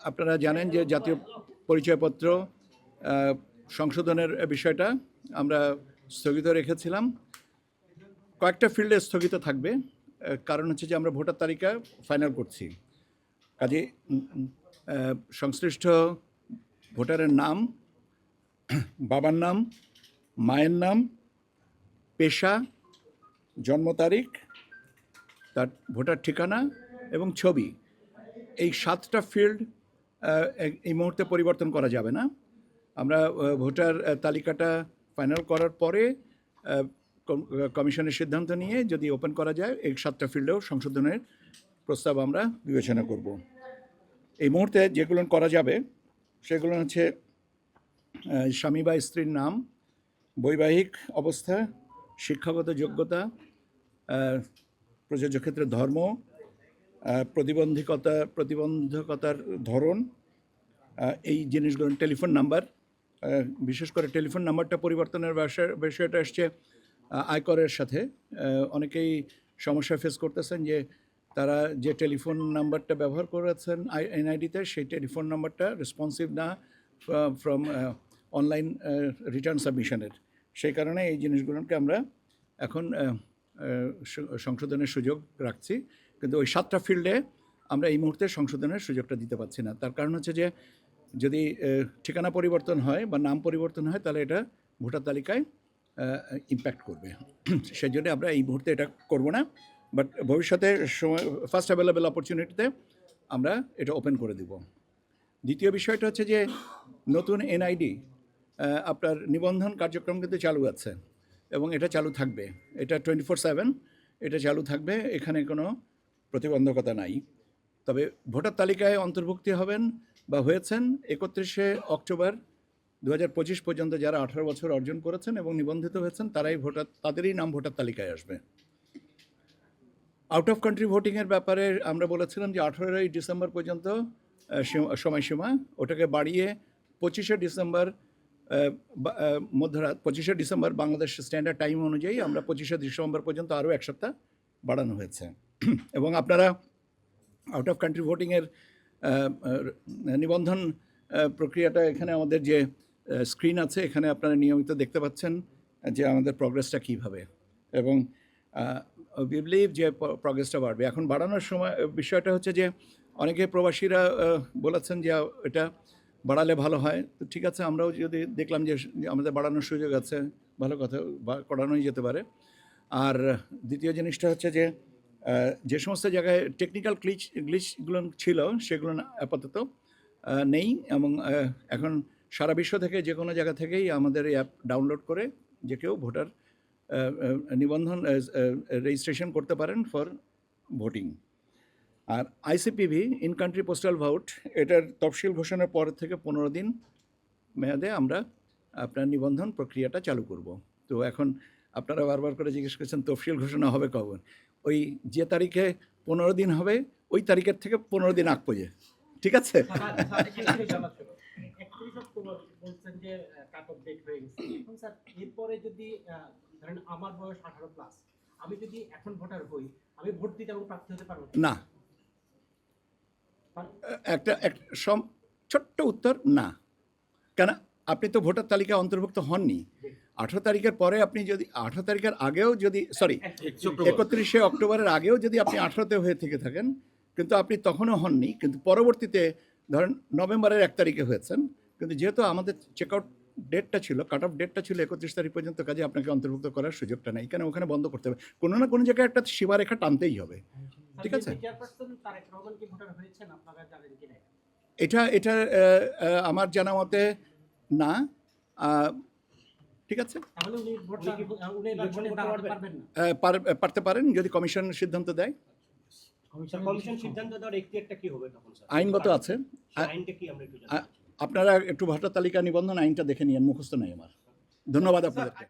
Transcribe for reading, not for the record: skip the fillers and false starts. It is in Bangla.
আপনারা জানেন যে জাতীয় পরিচয়পত্র সংশোধনের বিষয়টা আমরা স্থগিত রেখেছিলাম। কয়েকটা ফিল্ডে স্থগিত থাকবে, কারণ হচ্ছে যে আমরা ভোটার তালিকা ফাইনাল করছি। কাজে সংশ্লিষ্ট ভোটারের নাম, বাবার নাম, মায়ের নাম, পেশা, জন্ম তারিখ, তার ভোটার ঠিকানা এবং ছবি, এই 7টা ফিল্ড এই মুহূর্তে পরিবর্তন করা যাবে না। আমরা ভোটার তালিকাটা ফাইনাল করার পরে কমিশনের সিদ্ধান্ত নিয়ে যদি ওপেন করা যায় এই 7টা ফিল্ডেও সংশোধনের প্রস্তাব আমরা বিবেচনা করব। এই মুহূর্তে যেগুলো করা যাবে সেগুলো হচ্ছে স্বামী বা স্ত্রীর নাম, বৈবাহিক অবস্থা, শিক্ষাগত যোগ্যতা, প্রযোজ্য ক্ষেত্রে ধর্ম, প্রতিবন্ধকতার ধরন, এই জিনিসগুলো, টেলিফোন নাম্বার, বিশেষ করে টেলিফোন নাম্বারটা পরিবর্তনের বিষয়টা আসছে আয়করের সাথে। অনেকেই সমস্যা ফেস করতেছেন যে তারা যে টেলিফোন নাম্বারটা ব্যবহার করেছেন এনআইডিতে, সেই টেলিফোন নাম্বারটা রেসপন্সিভ না ফ্রম অনলাইন রিটার্ন সাবমিশনের। সেই কারণে এই জিনিসগুলোকে আমরা এখন সংশোধনের সুযোগ রাখছি, কিন্তু ওই 7টা ফিল্ডে আমরা এই মুহূর্তে সংশোধনের সুযোগটা দিতে পারছি না। তার কারণ হচ্ছে যে যদি ঠিকানা পরিবর্তন হয় বা নাম পরিবর্তন হয় তাহলে এটা ভোটার তালিকায় ইম্প্যাক্ট করবে। সেই জন্য আমরা এই মুহূর্তে এটা করব না, বাট ভবিষ্যতে সময় ফার্স্ট অ্যাভেলেবেল অপরচুনিটিতে আমরা এটা ওপেন করে দেব। দ্বিতীয় বিষয়টা হচ্ছে যে নতুন এনআইডি আপনার নিবন্ধন কার্যক্রম কিন্তু চালু আছে এবং এটা চালু থাকবে। এটা 24/7 এটা চালু থাকবে, এখানে কোনো প্রতিবন্ধকতা নাই। তবে ভোটার তালিকায় অন্তর্ভুক্তি হবেন বা হয়েছেন 31শে অক্টোবর 2025 পর্যন্ত যারা 18 বছর অর্জন করেছেন এবং নিবন্ধিত হয়েছেন তাদেরই নাম ভোটার তালিকায় আসবে। আউট অফ কান্ট্রি ভোটিংয়ের ব্যাপারে আমরা বলেছিলাম যে 18ই ডিসেম্বর পর্যন্ত সময়সীমা, ওটাকে বাড়িয়ে 25শে ডিসেম্বর মধ্যরাত, 25শে ডিসেম্বর বাংলাদেশ স্ট্যান্ডার্ড টাইম অনুযায়ী আমরা 25শে ডিসেম্বর পর্যন্ত আরও 1 সপ্তাহ বাড়ানো হয়েছে। এবং আপনারা আউট অফ কান্ট্রি ভোটিংয়ের নিবন্ধন প্রক্রিয়াটা এখানে আমাদের যে স্ক্রিন আছে এখানে আপনারা নিয়মিত দেখতে পাচ্ছেন যে আমাদের প্রগ্রেসটা কীভাবে, এবং উই বিলিভ যে প্রগ্রেসটা বাড়বে। এখন বাড়ানোর সময় বিষয়টা হচ্ছে যে অনেকে প্রবাসীরা বলেছেন যে এটা বাড়ালে ভালো হয়। তো ঠিক আছে, আমরাও যদি দেখলাম যে আমাদের বাড়ানোর সুযোগ আছে, ভালো কথা, করানোই যেতে পারে। আর দ্বিতীয় জিনিসটা হচ্ছে যে যে সমস্ত জায়গায় টেকনিক্যাল গ্লিচগুলো ছিল সেগুলো আপাতত নেই, এবং এখন সারা বিশ্ব থেকে যে কোনো জায়গা থেকেই আমাদের এই অ্যাপ ডাউনলোড করে যে কেউ ভোটার নিবন্ধন রেজিস্ট্রেশন করতে পারেন ফর ভোটিং। আর ICPV, in country postal vote, এটার তফসিল ঘোষণার পর থেকে 15 দিন মেয়াদে আমরা আপনার নিবন্ধন প্রক্রিয়াটা চালু করব। তো এখন আপনারা বারবার করে জিজ্ঞেস করছেন তফসিল ঘোষণা হবে কবে। ওই যে তারিখে 15 দিন হবে ওই তারিখের থেকে 15 দিন আগ পর্যন্ত, ঠিক আছে? এরপরে যদি ধরেন আমার বয়স 18+, আমি যদি এখন ভোটার হই, আমি ভোট দিতে এবং প্রার্থী হতে পারবো না? একটা ছোট্ট উত্তর না। কেন? আপনি তো ভোটার তালিকায় অন্তর্ভুক্ত হননি। 18 তারিখের পরে আপনি যদি 18 তারিখের আগেও যদি 31শে অক্টোবরের আগেও যদি আপনি 18তে হয়ে থেকে থাকেন, কিন্তু আপনি তখনও হননি, কিন্তু পরবর্তীতে ধরেন নভেম্বরের 1 তারিখে হয়েছেন, কিন্তু যেহেতু আমাদের চেক আউট ডেটটা ছিল, কাট অফ ডেটটা ছিল 31 তারিখ পর্যন্ত, কাজে আপনাকে অন্তর্ভুক্ত করার সুযোগটা নেই। কেন? ওখানে বন্ধ করতে হবে, কোনো না কোনো জায়গায় একটা সীমারেখা টানতেই হবে, ঠিক আছে? এটা আমার জানা মতে না, ঠিক আছে? পারতে পারেন যদি কমিশন সিদ্ধান্ত দেয়। আইনগত আছে, আপনারা একটু ভোটার তালিকা নিবন্ধন আইনটা দেখে নিন, মুখস্থ নেই আমার। ধন্যবাদ আপনাদেরকে।